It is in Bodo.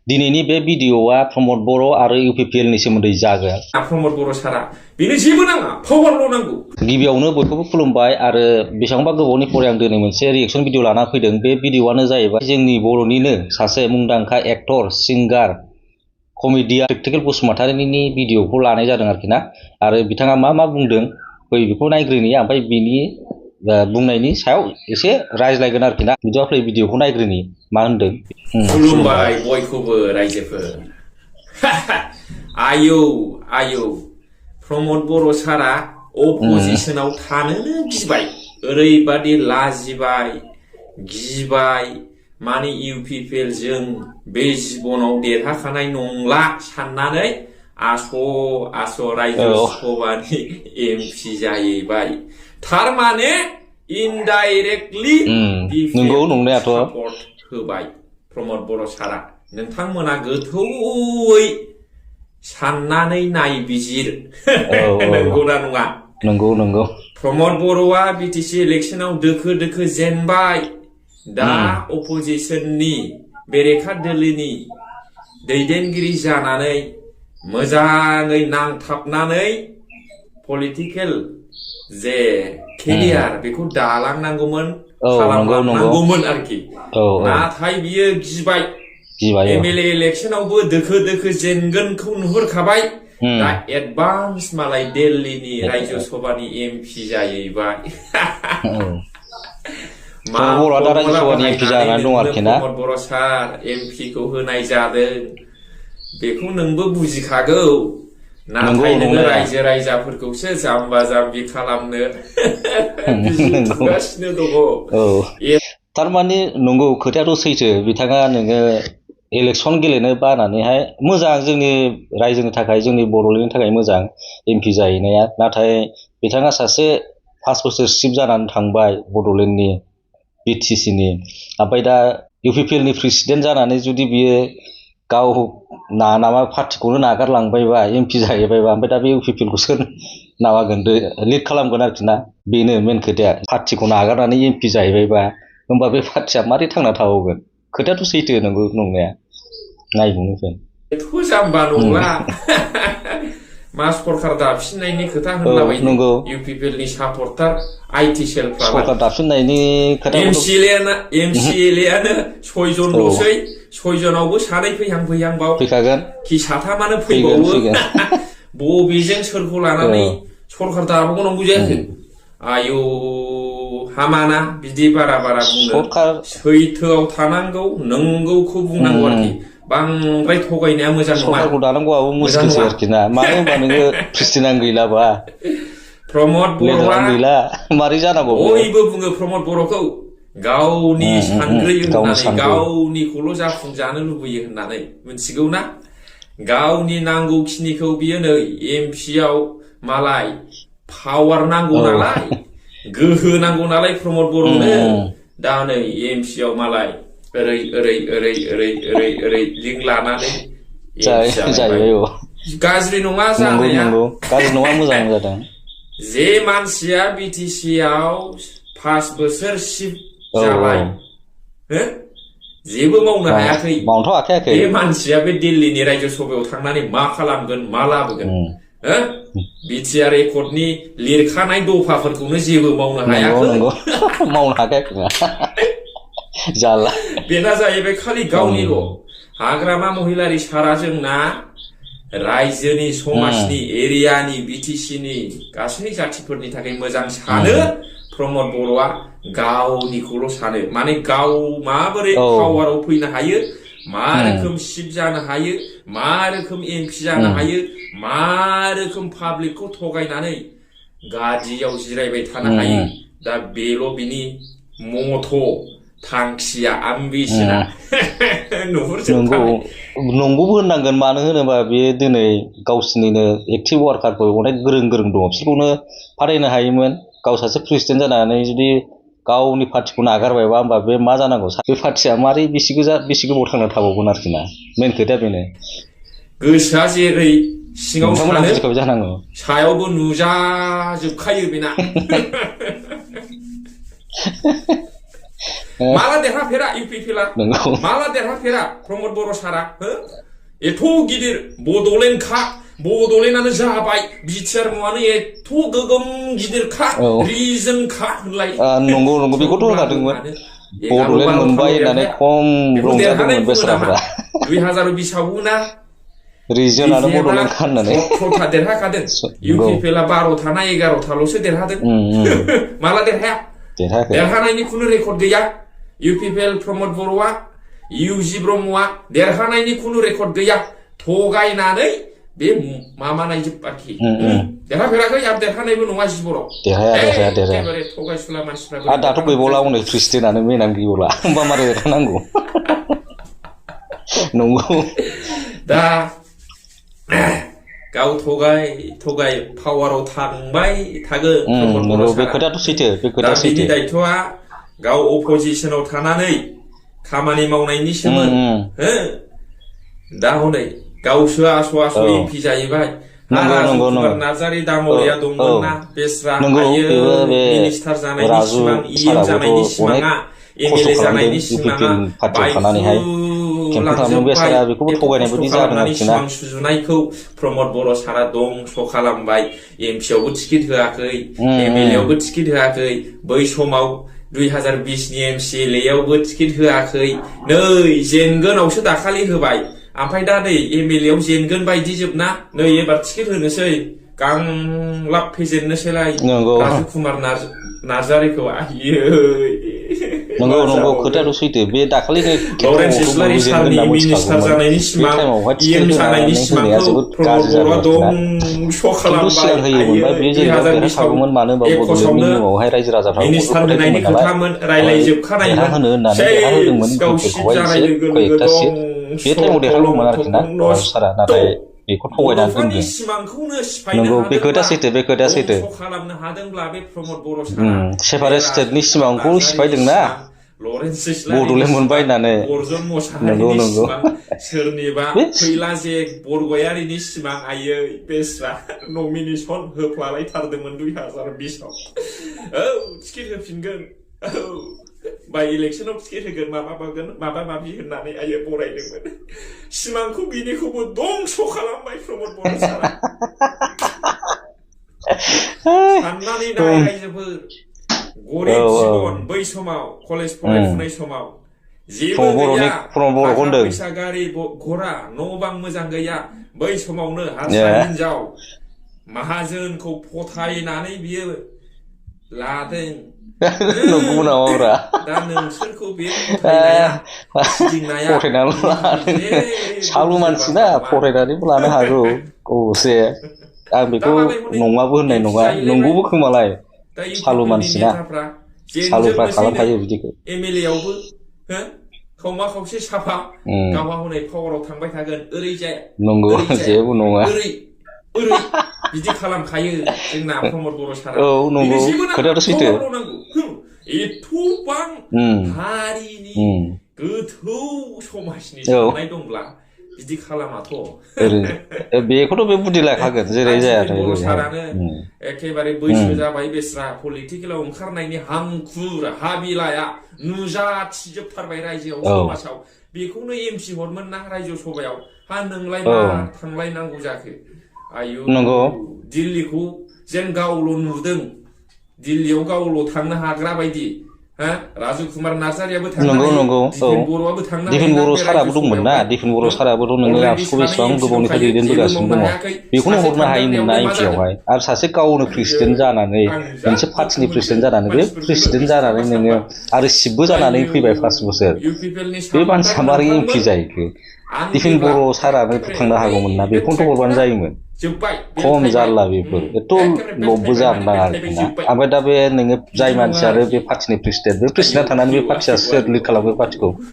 दिनैनि बे भिडिअआ प्रमद बर' आरो UPPL नि सोमोन्दै जागोन। प्रमद बर' सारा बेनो जेबो नाङा, पावारल' नांगौ। गिबियावनो बयखौबो खुलुमबाय आरो बेसेबांबा गोबावनि परे आं दिनै मोनसे रिएक्सन भिडिअ लाना फैदों। बे भिडिअआनो जाहैबाय जोंनि बर'निनो सासे मुंदांखा एक्टर, सिंगार, कमेडियान प्रेक्टिकेल बसुमतारीनि भिडिअखौ लानाय जादों आरोखि ना। आरो बिथाङा मा बुंदों बेखौ नायग्रोनि, ओमफ्राय बिनि बुंनायनि सायाव एसे रायज्लायगोन आरोखि ना। बिदिबा प्ले भिडिअखौ नायग्रोनि मा होनदों। खुलुमबाय बयखौबो रायजोफोर। आयौ प्रमद बर' सारा अपोजिशनाव थानोनो गिबाय, ओरैबादि लाजिबाय, गिबाय, माने UPPL जों बे जिबनाव देरहाखानाय नंला साननानै आस' रायजो सभानि MP जाहैबाय। थारमाने इनडाइरेक्टलि सापर्ट होबाय प्रमद बर' सारा। नोंथांमोना गोथौयै साननानै नायबिजिर। नंगौना नङा? नंगौ। प्रमद बर'आ BTC इलेक्शनाव दोखो जेनबाय। दा अपोजिशननि बेरेखा दोलोनि दैदेनगिरि जानानै मोजाङै नांथाबनानै पलिटिकेल जे केरियार बेखौ दालांनांगौमोन, खालामलांनांगौमोन आरोखि। नाथाय बियो गिबाय। MLA इलेक्शनावबो दोखो जेनगोनखौ नुहुरखाबाय। दा एडभान्स मालाय दिल्लीनि रायजो सभानि MP जाहैबाय। प्रमद बर' सार MP खौ होनाय जादों बेखौ नोंबो बुजिखागौ। नाथाय नोङो रायजो राजाफोरखौसो जाम्बा जाम्बि खालामनो बिजिरगासिनो दङ। थारमाने नंगौ, खोथायाथ' सैथो। बिथाङा नोङो इलेक्सन गेलेनो बानानैहाय, मोजां जोंनि रायजोनि थाखाय, जोंनि बर'नि थाखाय मोजां MP जाहैनाया। नाथाय बिथाङा सासे 5 बोसोर चिफ जानानै थांबाय बड'लेण्डनि, BTC नि, ओमफ्राय दा UPPL नि प्रेसिडेन्ट जानानै जुदि बियो गाव नामा पार्टिखौनो नागारलांबायबा, MP जाहैबायबा, ओमफ्राय दा बे UPPL खौ सोर माबागोन, लिड खालामगोन आरोखि ना। बेनो मेन खोथाया। पार्टिखौ नागारनानै MP जाहैबायबा होमबा बे पार्टिया मारै थांना थाबावगोन? खोथायाथ' सैथो, नंगौ नंनाया। नायगोननिफ्राय एथ' जाम्बा नंला। मा सरखार दाफिननायनि खोथा होनलाबायदों UPPL नि सापर्टार IT सेलफ्रा। सरखार दाफिननायनि खोथा MCLA आनो 6 जनल'सै। 6 जनावबो सानै फैहां बाव फैखागोन, कि साथामानो फैबावो। बबेजों सोरखौ लानानै सरखार दाबावनांगौ जाखो? आयौ, हामाना बिदि बारा बुंनो। सैथोआव थानांगौ, नंगौखौ बुंनांगौ आरोखि। बांद्राय थगायनाया मोजां नङा। सरखारखौ दानांगौआबो मुस्किलसै आरोखि ना। मानो होनबा नोङो प्रेसिडेन्ट गैलाबा, प्रमद बर'आ गैला, मारै जानांगौ? बयबो बुङो प्रमद बर'खौ गावनि सानग्रोयो होननानै, गावनिखौल' जाफुंजानो लुबैयो होननानै। मिथिगौ ना? गावनि नांगौखिनिखौ बियो नै MP आव मालाय पावार नांगौ नालाय, गोहो नांगौ नालाय प्रमद बर'नो। दा नै MP आव मालाय ओरै लिंक लानानै जाहैबाय। गाज्रि नङा जानाया, गाज्रि नङा, मोजां जादों। जे मानसिया BTC आव 5 बोसोर चिफ जाबाय, जेबो मावनो हायाखै, बे मानसिया बे दिल्लीनि रायजो सभायाव थांनानै मा खालामगोन, मा लाबोगोन? BTR रेकर्डनि लिरखानाय दफाफोरखौनो जेबो मावनो हायाखै। मावनो हायाखै। जाला। बेना जाहैबाय खालि गावनिल'। हाग्रामा महिलारि सारा जोंना रायजोनि, समाजनि, एरियानि, BTC नि गासै जाथिफोरनि थाखाय मोजां सानो। प्रमद बर'आ गावनिखौल' सानो। माने गाव माबोरै पावाराव फैनो हायो, मा रोखोम चिफ जानो हायो, मा रोखोम MP जानो हायो, मा रोखोम पाब्लिकखौ थगायनानै गादियाव जिरायबाय थानो हायो। दा बेल' बिनि मथ', थांखिया, आम्बिसना। नंगौबो होननांगोन। मानो होनोबा बेयो दिनै गावसिनिनो एक्टिभ वार्कारफोर अनेक गोरों दङ, बिसोरखौनो फाथायनो हायोमोन। गाव सासे प्रेसिडेन्ट जानानै जुदि गावनि पार्टिखौ नागारबायबा, होमबा बे मा जानांगौ? बे पार्टिया मारै बेसे गोबाव थांना थाबावगोन आरोखि ना। मेन खोथाया बेनो। गोसोआ जेरै सिङाव सानो जानांगौ, सायावबो नुजाजोबखायो बेना। माला देरहाफेरा UPPला नंगौ माला देरहाफेरा प्रमद बर' सारा हो एथ' गिदिर बड'लेण्डखा बड'लेण्डआनो जाबाय बिटिआर मुङानो एथ' गोगोम गिदिरखा रिजनखा होनलाय नंगौ नंगौ बेखौथ' होनखादोंमोन बड'लेण्ड मोनबाय होननानै खम रंजादोंमोन बेस्राफोरा 2020 ना रिजनानो बड'लेण्ड खा होननानै 18था देरहाखादों UPPला 12था ना 11थाल'सो देरहादों माला देरहाया देरहानायनि खुनु रेकर्ड गैया UPPL प्रमद बर'आ UG ब्रह्मआ देरहानायनि खुनु रेकर्ड गैया थगायनानै बे मामानायजोब आरोखि देरहाफेराखै आरो देरहानायबो नङा जिबराव देरहाया एखेबारे थगायसुला मानसिफ्रा आरो दाथ' गैबावला हनै ख्रिस्टियानानो मेनानो गैबावला होमबा मारै देरहानांगौ नंगौ दा गाव थगाय पावाराव थांबाय थागोन बे खोथायाथ' सैथो बे खोथाया सैथो बिनि दायथ'आ गाव अपोजिसनाव थानानै खामानि मावनायनिसोमोन हो दा हनै गावसो आस' MP जाहैबाय राजुकुमार नार्जारि दाम'रिया दंमोन ना बेस्रा मिनिस्टार जानायनि सिमां EM जानायनि सिमाङा MLA जानायनि सिमाङा सिमां सुजुनायखौ प्रमद बर' सारा दंस' खालामबाय MP आवबो टिकेट होआखै MLA आवबो टिकेट होआखै बै समाव 2020 नि MCLA आवबो टिकेट होआखै नै जेनगोनावसो दाखालि होबाय ओमफ्राय दा नै MLA आव जेनगोन बायदि जोबना नै एबार टिकेट होनोसै गांलाब फेजेननोसैलाय राजुकुमार नार्जारिखौ नंगौ खोथायाथ' सैथो बे दाखालि लरेन्स इस्लारि सारनि मिनिस्टार जानायनि सिमां EM जानायनि सिमांखौ प्रमद बर'आ दंस' खालामबाय 2021 मिनिस्टार होनायनि खोथामोन रायलायजोबखानायमोन गाव सिट जानाय लोगो लोगो बे टाइमाव देरहागौमोन आरोखि ना सारा नाथाय बेखौ थगायनानै दोनदों नंगौ बे खोथाया सैथो खालामनो हादोंब्ला बे प्रमद बर' सारा सेपारेट स्टेटनि सिमांखौ सिफायदोंना बड'लेण्ड मोनबाय होननानै अर्जुन मोसाहारिनि सिमां सोरनिबा फैलाजे बरगयारिनि सिमां आयै बेस्रा नमिनेसन होफ्लालायथारदोंमोन 2020 आव औ टिकेट होफिनगोन औ बाय इलेक्सनाव टिकेट होगोन माबा माबि होननानै आयो बरायदोंमोन सिमांखौ बिनिखौबो दंस' खालामबाय प्रमद बर' सारा साननानै नाय रायजोफोर गरिब जिबन बै समाव कलेज फरायफुनाय समाव जेबो गैया थाखा फैसा गारि घरा न' बां मोजां गैया बै समावनो हारसा हिनजाव माहाजोनखौ फथायनानै बियो लादों नंगौ नामाब्रा दा नोंसोरखौ बे फथायनाया सालु मानसिना फरायनानैबो लानो हागौ गसे आं बेखौ नङाबो होननाय नङा नंगौबो खोमालाय सालु मानसिना सालुफ्रा खालामखायो बिदिखौ MLA आवबो खावमा खावसे साफा गावहा हनै पावाराव थांबाय थागोन ओरैजाय नंगौ जेबो नङा बिदि खालामखायो जोंना प्रमद बर' सारा औ नंगौ खोथायाथ' सैथो एथ'बां हारिनि गोथौ समाजनि साननाय दंब्ला बिदि खालामाथ' बेखौथ' बे बुद्धि लाखागोन जेरै जाया बर' सारानो एखेबारे बैसो जाबाय बेस्रा पलिटिकेलाव ओंखारनायनि हांखुर हाबिलाया नुजाथिजोबथारबाय रायजोआव समाजाव बेखौनो MC हरमोन ना रायजो सभायाव हा नोंलाय मा थांलायनांगौ जाखो आयु दिल्लीखौ जेन गावल' नुदों दिल्लीयाव गावल' थांनो हाग्रा बायदि राजुकुमार नार्जारियाबो थांनो हायो दिफेन बर'आबो थांनो हायो दिफेन बर' साराबो दंमोन ना दिफेन बर' साराबोथ' नोङो आबसुखौ बेसेबां गोबावनिफ्राय दैदेनबोगासिनो दङ बेखौनो हरनो हायोमोन ना MPआवहाय आरो सासे गावनो प्रेसिडेन्ट जानानै मोनसे पार्टिनि प्रेसिडेन्ट जानानै बे प्रेसिडेन्ट जानानै नोङो आरो सिबबो जानानै फैबाय 5 बोसोर बे मानसिया मारै MP जाहैखो दिफेन बर' सारानो थांनो हागौमोन ना बेखौनोथ' हरबानो जायोमोन खम जारला बेफोर एथ' लबबो जानो नाङा आरोखि ना ओमफ्राय दा बे नोङो जाय मानसिया आरो बे पार्टिनि प्रेसिडेन्ट बे प्रेसिडेन्टआ थानानै बे पार्टिया सोर लिड खालामो पार्टिखौ